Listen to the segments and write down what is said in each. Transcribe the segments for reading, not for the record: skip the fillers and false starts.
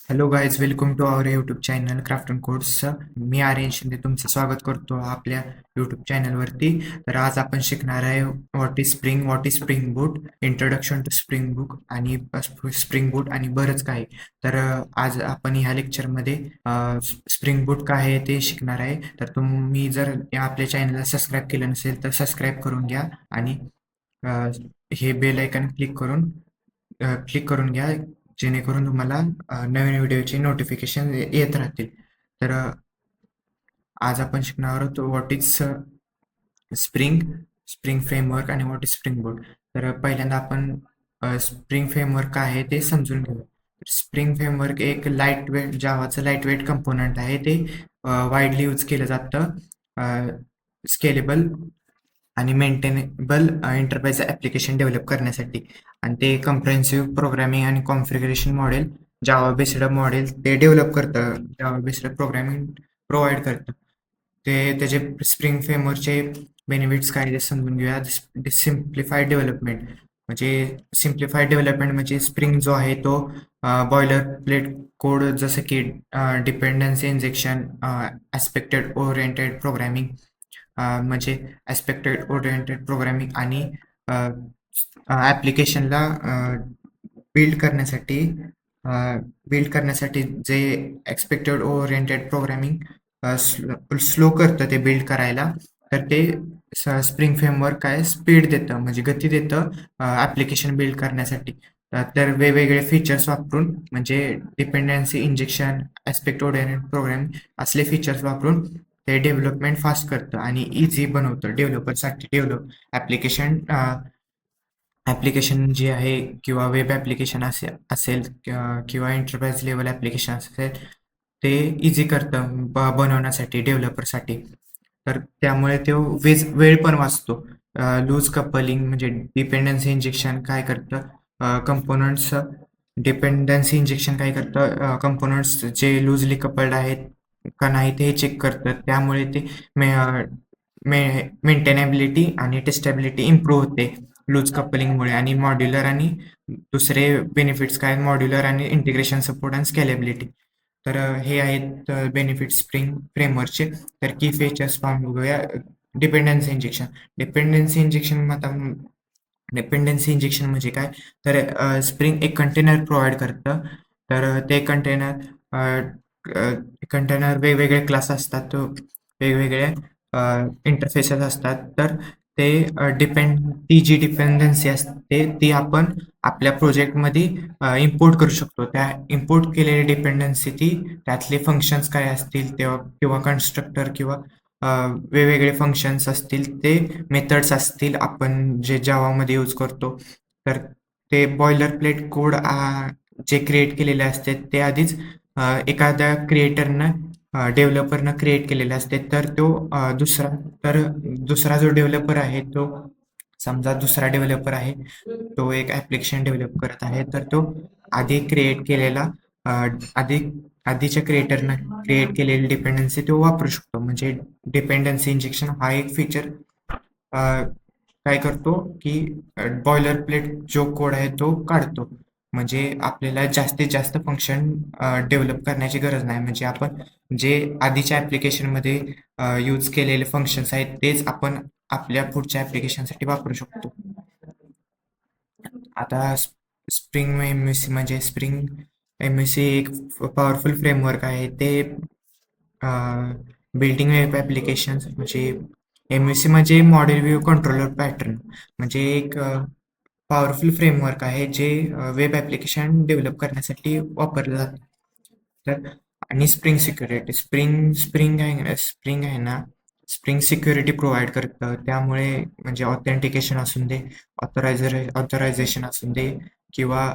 Hello guys, welcome to our YouTube channel craft and codes. मी आर्यन शिंदे तुमचं स्वागत करतो आपल्या यूट्यूब चॅनलवरती. तर आज आपण शिकणार आहे what is Spring Boot, introduction to Spring Boot आणि स्प्रिंग बूट आणि बरंच काही. तर आज आपण ह्या लेक्चरमध्ये स्प्रिंग बूट काय आहे ते शिकणार आहे. तर तुम्ही जर आपल्या चॅनलला सबस्क्राईब केलं नसेल तर सबस्क्राईब करून घ्या आणि अ, हे बेल आयकन क्लिक करून घ्या, जेणेकरून तुम्हाला नवीन व्हिडिओचे नोटिफिकेशन येत राहतील. तर आज आपण शिकणार आहोत what is spring spring framework आणि व्हॉट इज स्प्रिंग बोर्ड. तर पहिल्यांदा आपण स्प्रिंग फ्रेमवर्क काय आहे ते समजून घेऊ. स्प्रिंग फ्रेमवर्क एक लाईट वेट जावाचं लाईट वेट कंपोनंट आहे. ते वाईडली यूज केलं जातं स्केलेबल आणि मेंटेनेबल एंटरप्राइज ॲप्लिकेशन डेव्हलप करण्यासाठी. आणि ते कम्प्रेहेन्सिव्ह प्रोग्रामिंग आणि configuration model, Java based model ते डेव्हलप करतं, जावा बेस्ड प्रोग्रामिंग प्रोव्हाइड करतं. त्याचे स्प्रिंग फ्रेमवर्कचे बेनिफिट्स काय ते समजून घेऊया. सिम्प्लिफाईड डेव्हलपमेंट म्हणजे स्प्रिंग जो आहे तो बॉयलर प्लेट कोड, जसं की डिपेंडन्सी इंजेक्शन, ॲस्पेक्टेड ओरिएंटेड प्रोग्रामिंग, म्हणजे ॲस्पेक्टेड ओरिएंटेड प्रोग्रामिंग आणि ॲप्लिकेशनला बिल्ड करण्यासाठी जे एक्सपेक्टेड ओरिएंटेड प्रोग्रामिंग स्लो करतं ते बिल्ड करायला. तर ते स्प्रिंग फ्रेमवर्क काय स्पीड देतं, म्हणजे गती देतं ॲप्लिकेशन बिल्ड करण्यासाठी. तर वेगवेगळे फीचर्स वापरून, म्हणजे dependency injection, aspect oriented programming असले फीचर्स वापरून ते डेव्हलपमेंट फास्ट करतं आणि इझी बनवतं डेव्हलपरसाठी. ॲप्लिकेशन ॲप्लिकेशन जे आहे, किंवा वेब ॲप्लिकेशन असेल किंवा एंटरप्राइज लेवल ॲप्लिकेशन असेल, ते इझी करतं बनवण्यासाठी डेव्हलपरसाठी. तर त्यामुळे तो वेळ पण वाचतो. लूज कपलिंग म्हणजे डिपेंडन्सी इंजेक्शन काय करतं, कंपोनंट्स जे लूजली कपल्ड आहेत का नाही ते चेक करतं. त्यामुळे ते मेंटेनेबिलिटी आणि टेस्टेबिलिटी इम्प्रूव्ह होते लूज कपलिंगमुळे. आणि मॉड्युलर आणि दुसरे बेनिफिट्स काय, मॉड्युलर आणि इंटिग्रेशन सपोर्ट आणि स्केलेबिलिटी. तर हे आहेत बेनिफिट्स स्प्रिंग फ्रेमवर्कचे. तर की फीचर्स पाहून बघूया. डिपेंडन्सी इंजेक्शन डिपेंडन्सी इंजेक्शन आता डिपेंडन्सी इंजेक्शन म्हणजे काय, तर स्प्रिंग एक कंटेनर प्रोव्हाइड करतं. तर ते कंटेनर वेगवेगळे क्लास असतात, वेगवेगळे इंटरफेसेस असतात. तर ते ती जी डिपेंडन्सी असते ती आपण आपल्या प्रोजेक्टमध्ये इम्पोर्ट करू शकतो. त्या इम्पोर्ट केलेली डिपेंडन्सी त्यातले फंक्शन्स काय असतील तेव्हा, किंवा कन्स्ट्रक्टर, किंवा वेगवेगळे फंक्शन्स असतील, ते मेथड्स असतील आपण जे जावामध्ये यूज करतो. तर ते बॉयलर प्लेट कोड जे क्रिएट केलेले असते ते आधीच एखाद्या डेव्हलपरनं क्रिएट केलेले असते. तर दुसरा जो डेव्हलपर आहे तो, समजा दुसरा डेव्हलपर आहे, तो एक ॲप्लिकेशन डेव्हलप करत आहे, तर तो आधी क्रिएट केलेला अ, आधी आधीच्या क्रिएटरनं क्रिएट केलेली डिपेंडन्सी तो वापरू शकतो. म्हणजे डिपेंडन्सी इंजेक्शन हा एक फीचर काय करतो की बॉयलर प्लेट जो कोड आहे तो काढतो. म्हणजे आपल्याला जास्तीत जास्त फंक्शन डेव्हलप करण्याची गरज नाही. म्हणजे आपण जे आधीच्या ॲप्लिकेशनमध्ये यूज केलेले फंक्शन्स आहेत तेच आपण आपल्या पुढच्या ॲप्लिकेशनसाठी वापरू शकतो. आता स्प्रिंग एम एस सी एक पॉवरफुल फ्रेमवर्क आहे. ते बिल्डिंग वेब ॲप्लिकेशन्स, म्हणजे एम एस सी म्हणजे मॉडेल व्ह्यू कंट्रोलर पॅटर्न, म्हणजे एक पॉवरफुल फ्रेमवर्क आहे जे वेब ॲप्लिकेशन डेव्हलप करण्यासाठी वापरलं जातं. तर आणि स्प्रिंग आहे ना, स्प्रिंग सिक्युरिटी प्रोव्हाइड करतं. त्यामुळे म्हणजे ऑथेंटिकेशन असून दे, ऑथरायझेशन असून दे, किंवा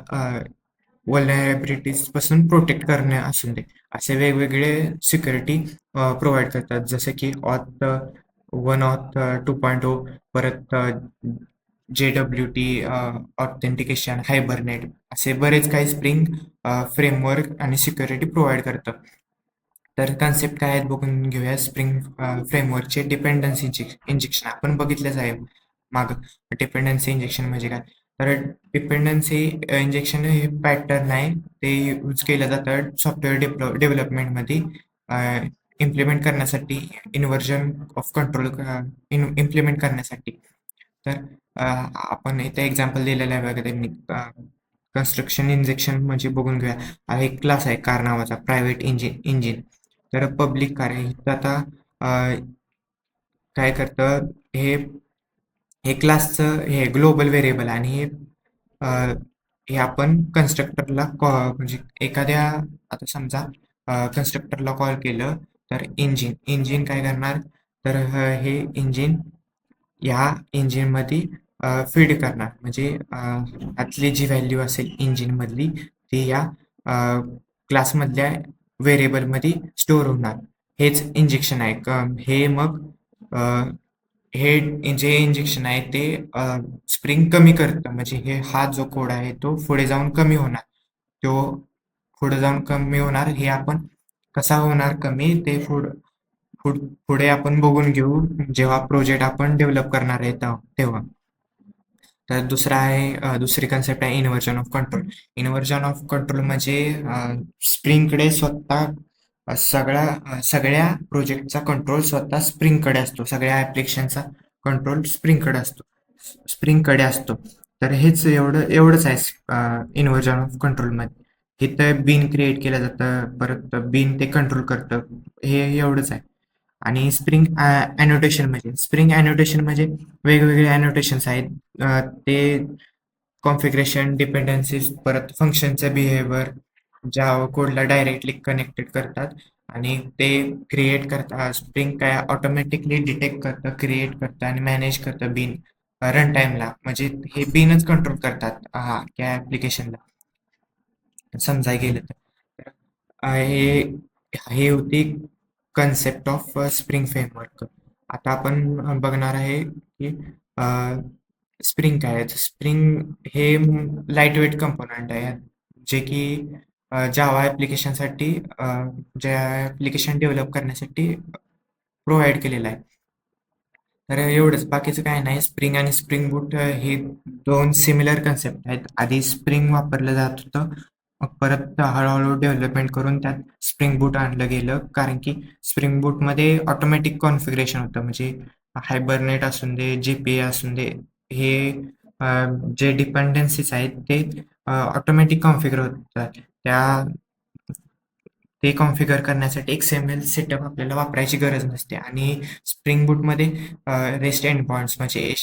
व्हलनरेबिलिटीज पासून प्रोटेक्ट करणे असून दे, असे वेगवेगळे सिक्युरिटी प्रोव्हाइड करतात. जसे की ऑथ 2.0, परत JWT ऑथेंटिकेशन, हायबरनेट, असे बरेच काही स्प्रिंग फ्रेमवर्क आणि सिक्युरिटी प्रोव्हाइड करतं. तर कन्सेप्ट काय आहेत बघून घेऊया. स्प्रिंग फ्रेमवर्कचे डिपेंडन्सी इंजेक्शन आपण बघितलंच आहे मागं. डिपेंडन्सी इंजेक्शन म्हणजे काय, तर डिपेंडन्सी इंजेक्शन हे पॅटर्न आहे, ते यूज केलं जातं सॉफ्टवेअर डेव्हलपमेंटमध्ये इम्प्लिमेंट करण्यासाठी, इन्व्हर्जन ऑफ कंट्रोल इम्प्लिमेंट करण्यासाठी. तर आपण इथे एक्झाम्पल दिलेलं आहे बघा त्यांनी. कन्स्ट्रक्शन इंजेक्शन म्हणजे बघून घेऊया. एक क्लास आहे कार नावाचा, प्रायव्हेट इंजिन. तर पब्लिक कार आहे. इथं आता काय करतं, हे हे क्लासचं हे ग्लोबल व्हेरिएबल आणि हे आपण कन्स्ट्रक्टरला म्हणजे एखाद्या, आता समजा कन्स्ट्रक्टरला कॉल केलं तर इंजिन काय करणार, तर हे इंजिन ह्या इंजिनमध्ये फीड करणार, म्हणजे आतली जी व्हॅल्यू असेल इंजिनमधली ती या क्लासमधल्या व्हेरिएबलमध्ये स्टोअर होणार. हेच इंजेक्शन आहे. हे मग हे जे इंजेक्शन आहे ते स्प्रिंग कमी करतं, म्हणजे हा जो कोड आहे तो पुढे जाऊन कमी होणार. तो पुढे जाऊन कमी होणार, हे आपण कसा होणार कमी ते पुढे आपण बघून घेऊ जेव्हा प्रोजेक्ट आपण डेव्हलप करणार आहे तेव्हा. तर दुसरी कन्सेप्ट आहे inversion of control. Inversion of control म्हणजे स्प्रिंगकडे सगळ्या प्रोजेक्टचा कंट्रोल स्वतः स्प्रिंगकडे असतो. सगळ्या ॲप्लिकेशनचा कंट्रोल स्प्रिंगकडे असतो. तर हेच एवढंच आहे इन्व्हर्जन ऑफ कंट्रोलमध्ये. इथं बीन क्रिएट केलं जातं, परत बीन ते कंट्रोल करतं, हे एवढंच आहे. आणि स्प्रिंग अॅनोटेशन म्हणजे वेगवेगळे अॅनोटेशन्स आहेत. ते कॉन्फिगरेशन, डिपेंडन्सीज, परत फंक्शनचं बिहेवियर जावा कोडला डायरेक्टली कनेक्टेड करतात आणि ते क्रिएट करतात. स्प्रिंग काय ऑटोमॅटिकली डिटेक्ट करतं, क्रिएट करतं आणि मॅनेज करतं बीन रन टाईमला. म्हणजे हे बीनच कंट्रोल करतात त्या ॲप्लिकेशनला, समजाय गेलं तर. हे हे होती कन्सेप्ट ऑफ स्प्रिंग फ्रेमवर्क. आता आपण बघणार आहे की स्प्रिंग काय आहे. स्प्रिंग हे लाईट वेट कंपोनंट आहे, जे की जावा ॲप्लिकेशनसाठी, ज्या ॲप्लिकेशन डेव्हलप करण्यासाठी प्रोव्हाइड केलेलं आहे. तर एवढंच, बाकीचं काय नाही. स्प्रिंग आणि स्प्रिंग बूट हे दोन सिमिलर कन्सेप्ट आहेत. आधी स्प्रिंग वापरलं जात होतं, मग परत हळूहळू डेव्हलपमेंट करून त्यात स्प्रिंग बूट आणलं गेलं, कारण की स्प्रिंग बूटमध्ये ऑटोमॅटिक कॉन्फिगरेशन होतं. म्हणजे हायबरनेट असून दे, जीपीए असून दे, हे जे डिपेंडन्सीज आहेत ते ऑटोमॅटिक कॉन्फिगर होतात. ते कॉन्फिगर करण्यासाठी XML सेटअप आपल्याला वापरायची गरज नसते. आणि स्प्रिंग बूटमध्ये रेस्ट एंड पॉइंट्स म्हणजे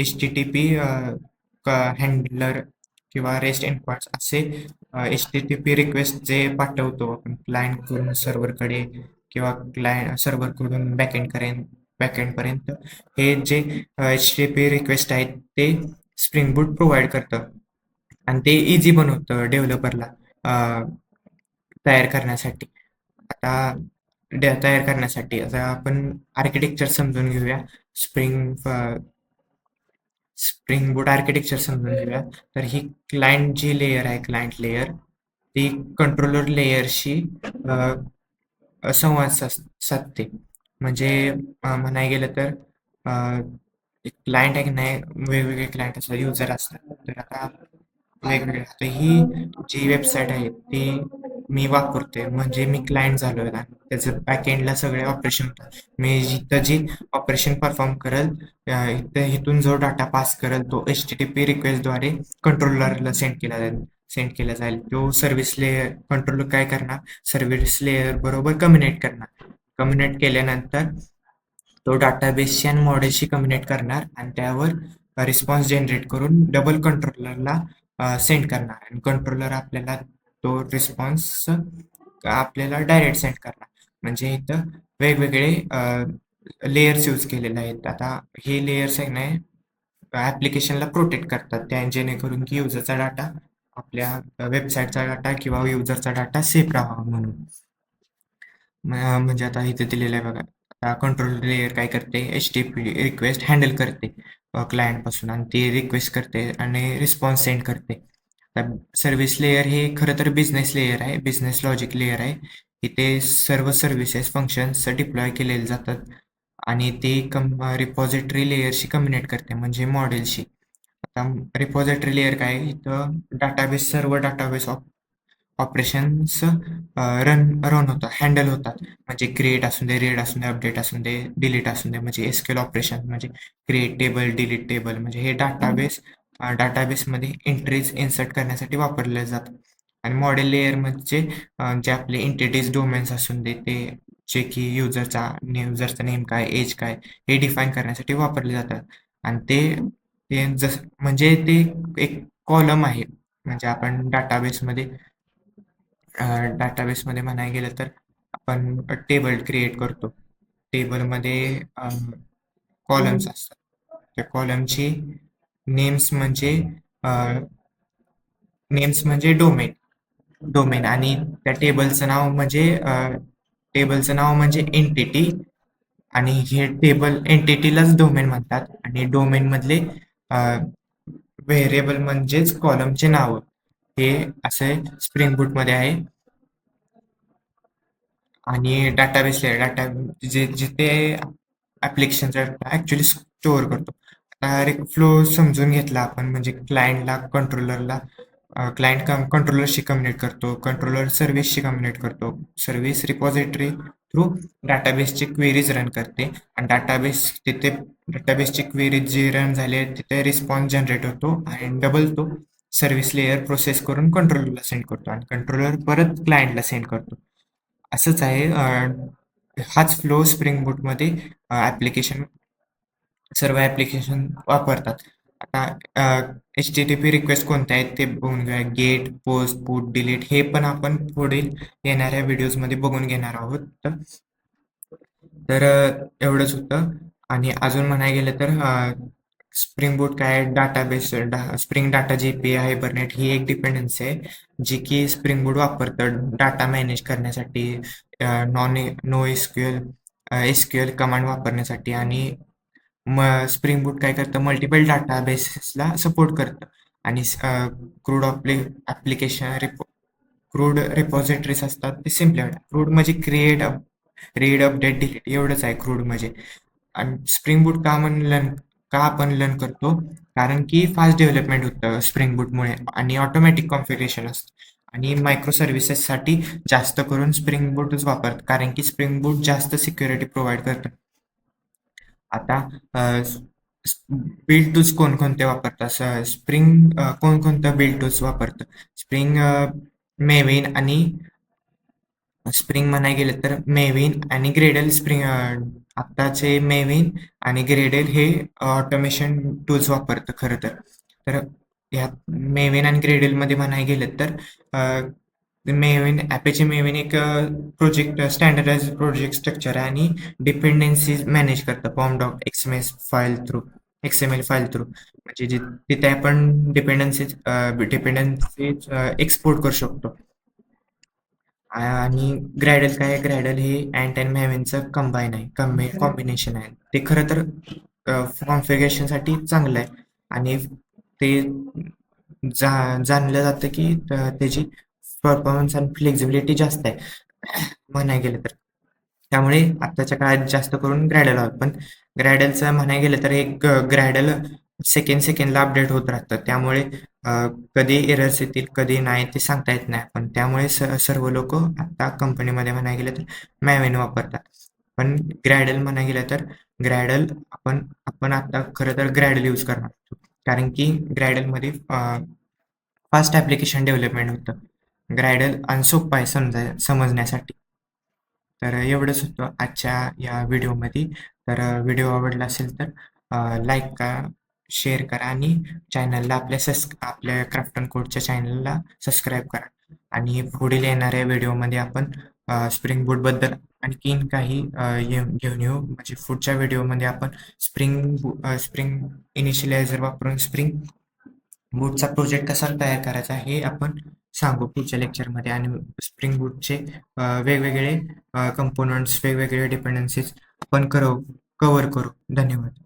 HTTP हँडलर किंवा रेस्ट एंड पॉइंट्स असे HTTP रिक्वेस्ट जे पाठवतो आपण क्लायंटकडून सर्व्हरकडे किंवा सर्व्हरकडून बॅकएंडपर्यंत, हे जे HTTP रिक्वेस्ट आहेत ते स्प्रिंग बूट प्रोव्हाइड करतं आणि ते इझी बनवतं डेव्हलपरला तयार करण्यासाठी. आता आपण आर्किटेक्चर समजून घेऊया. स्प्रिंग स्प्रिंग बूट आर्किटेक्चर समजून घेऊया. तर ही क्लायंट जी लेयर आहे, क्लायंट लेयर, ती कंट्रोलर लेयरशी संवाद साधते. म्हणजे म्हणाय गेलं तर क्लायंट आहे की नाही, वेगवेगळे क्लायंट असतात, युजर असतात. तर आता वेगवेगळे, आता ही जी वेबसाईट आहे ती मी वापरते, म्हणजे मी क्लायंट झालो आणि त्याचं बॅकएंडला सगळे ऑपरेशन होतात. मी जिथं जी ऑपरेशन परफॉर्म करेल, इथून जो डाटा पास करेल तो HTTP रिक्वेस्टद्वारे कंट्रोलरला सेंड केला जाईल. तो सर्व्हिस लेयर कंट्रोलर काय करणार, सर्व्हिस लेयर बरोबर कम्युनिकेट केल्यानंतर तो डाटाबेसशी आणि मॉडेलशी कम्युनिकेट करणार आणि त्यावर रिस्पॉन्स जनरेट करून डबल कंट्रोलरला सेंड करणार, आणि कंट्रोलर आपल्याला तो रिस्पॉन्स आपल्याला डायरेक्ट सेंड करणार. म्हणजे इथं वेगवेगळे लेयर्स यूज केलेले आहेत. आता हे लेयर्स आहे नाही, ॲप्लिकेशनला प्रोटेक्ट करतात त्या, जेणेकरून की युजरचा डाटा, आपल्या वेबसाईटचा डाटा किंवा युजरचा डाटा सेफ राहावा म्हणून. म्हणजे आता इथे दिलेलं आहे बघा. आता कंट्रोल लेयर काय करते, HTTP रिक्वेस्ट हँडल करते क्लायंटपासून, आणि ती रिक्वेस्ट करते आणि रिस्पॉन्स सेंड करते. सर्व्हिस लेयर हे खरं तर बिझनेस लेयर आहे, बिझनेस लॉजिक लेयर आहे. इथे सर्व सर्व्हिसेस फंक्शन्स डिप्लॉय केलेले जातात आणि ते रिपॉझिटरी लेयरशी कम्युनिकेट करते, म्हणजे मॉडेलशी. आता रिपॉझिटरी लेअर काय आहे? इथं डाटाबेस सर्व डाटाबेस ऑपरेशन्स रन होतात, हँडल होतात. म्हणजे क्रिएट असू दे, रीड असू दे, अपडेट असू दे, डिलीट असू दे. म्हणजे एसक्यूएल ऑपरेशन म्हणजे क्रिएट टेबल, डिलीट टेबल. म्हणजे हे डाटाबेसमध्ये एंट्रीज इन्सर्ट करण्यासाठी वापरले जातात. आणि मॉडेल लेअर म्हणजे जे आपले एंटिटीज डोमेन्स असून दे, ते जे की युजरचा नेम काय, एज काय, हे डिफाईन करण्यासाठी वापरले जातात. आणि ते ते जसं म्हणजे ते एक कॉलम आहे. म्हणजे आपण डाटाबेसमध्ये म्हणायला गेलं तर आपण टेबल क्रिएट करतो. टेबलमध्ये कॉलम्स असतात. त्या कॉलमची नेम्स म्हणजे नेम्स म्हणजे डोमेन आणि त्या टेबलचं नाव म्हणजे एंटिटी. आणि हे टेबल एंटिटीलाच डोमेन म्हणतात. आणि डोमेन मधले व्हेरिएबल म्हणजेच कॉलमचे नाव. हे असे स्प्रिंग बूट मध्ये आहे. आणि डाटाबेस लेयर जिथे ऍप्लिकेशनचा ऍक्च्युली स्टोअर करतो. आता फ्लो समजून घेतला आपण, म्हणजे क्लायंट कंट्रोलरशी कम्युनिकेट करतो, कंट्रोलर सर्व्हिसशी कम्युनिकेट करतो, सर्व्हिस रिपॉझिटरी थ्रू डाटाबेसची क्वेरीज रन करते. आणि डाटाबेसची क्वेरीज जी रन झाली तिथे रिस्पॉन्स जनरेट होतो आणि डबल तो सर्व्हिस लेयर प्रोसेस करून कंट्रोलरला सेंड करतो आणि कंट्रोलर परत क्लायंटला सेंड करतो. असंच आहे. हाच फ्लो स्प्रिंग बूटमध्ये ऍप्लिकेशन सर्व ऍप्लिकेशन वापरतात. आता HTTP रिक्वेस्ट कोणत्या आहेत ते बघून घेऊया. गेट, पोस्ट, पुट, डिलीट हे पण आपण पुढील येणाऱ्या व्हिडिओजमध्ये बघून घेणार आहोत. तर एवढंच होतं. आणि अजून म्हणायला गेलं तर स्प्रिंग बूट काय database spring data GPA hibernate ही एक डिपेंडन्सी आहे जी की स्प्रिंग बूट वापरतं डाटा मॅनेज करण्यासाठी, नो एसक्यूएल कमांड वापरण्यासाठी. आणि स्प्रिंग बूट काय करतं, मल्टिपल डाटाबेसेसला सपोर्ट करतं. आणि क्रूड ऍप्लिकेशन क्रूड रिपॉझिटरीज असतात ते सिम्पली क्रूड म्हणजे रीड अपडेट डिलीट एवढंच आहे क्रूड म्हणजे. आणि स्प्रिंग बूट का आपण लर्न करतो? कारण की फास्ट डेव्हलपमेंट होतं स्प्रिंग बूटमुळे आणि ऑटोमॅटिक कॉन्फिगरेशन असतं. आणि मायक्रो सर्व्हिसेससाठी जास्त करून स्प्रिंग बूटच वापरतात, कारण की स्प्रिंग बूट जास्त सिक्युरिटी प्रोव्हाइड करतं. आता बिल्ड टूल्स कोणकोणते वापरतात? कोणकोणतं बिल्ड टूल्स वापरतं? स्प्रिंग मेविन आणि स्प्रिंग म्हणाय गेलं तर मेविन आणि ग्रेडल आत्ताचे मेविन आणि ग्रेडल हे ऑटोमेशन टूल्स वापरतं खरं तर. तर ह्यात मेविन आणि ग्रेडल मध्ये म्हणाय गेलं तर मेविन एक स्टँडर्डाइज प्रोजेक्ट स्ट्रक्चर आहे आणि डिपेंडन्सीज मॅनेज करतं XML फाईल थ्रू. म्हणजे तिथे आपण डिपेंडन्सीज एक्सपोर्ट करू शकतो. आणि ग्रॅडल हे अँट अँड मेव्हिनचं कॉम्बिनेशन आहे. ते खरं तर कॉन्फिगरेशनसाठी चांगलं आहे. आणि ते जाणलं जातं की त्याची परफॉर्मन्स आणि फ्लेक्झिबिलिटी जास्त आहे म्हणाय गेलं तर. त्यामुळे आत्ताच्या काळात जास्त करून ग्रॅडल आहोत. पण ग्रॅडलचं म्हणाय गेलं तर एक ग्रॅडल सेकंडला अपडेट होत राहतं. त्यामुळे कधी एरर्स येतील कधी नाही ते सांगता येत नाही. पण त्यामुळे सर्व लोक आता कंपनीमध्ये म्हणाय गेलं तर मॅविन वापरतात. पण ग्रॅडल म्हणाय गेलं तर ग्रॅडल आपण आता खरं तर ग्रॅडल यूज करणार आहोत. कारण की ग्रॅडलमध्ये फास्ट ॲप्लिकेशन डेव्हलपमेंट होतं. ग्रॅडल आणि सोपं आहे समजण्यासाठी. तर एवढंच होतं आजच्या या व्हिडिओमध्ये. तर व्हिडिओ आवडला असेल तर लाईक करा, शेअर करा आणि आपल्या क्राफ्ट अँड कोडच्या चॅनलला सबस्क्राईब करा. आणि पुढील येणाऱ्या व्हिडिओमध्ये आपण स्प्रिंग बूटबद्दल आणखीन काही घेऊन येऊ. म्हणजे पुढच्या व्हिडिओमध्ये आपण स्प्रिंग इनिशियलायझर वापरून स्प्रिंग बूटचा प्रोजेक्ट कसा तयार करायचा हे आपण सांगू पुढच्या लेक्चरमध्ये. आणि स्प्रिंग बूटचे वेगवेगळे कंपोनंट्स, वेगवेगळे डिपेंडन्सीज आपण कव्हर करू. धन्यवाद.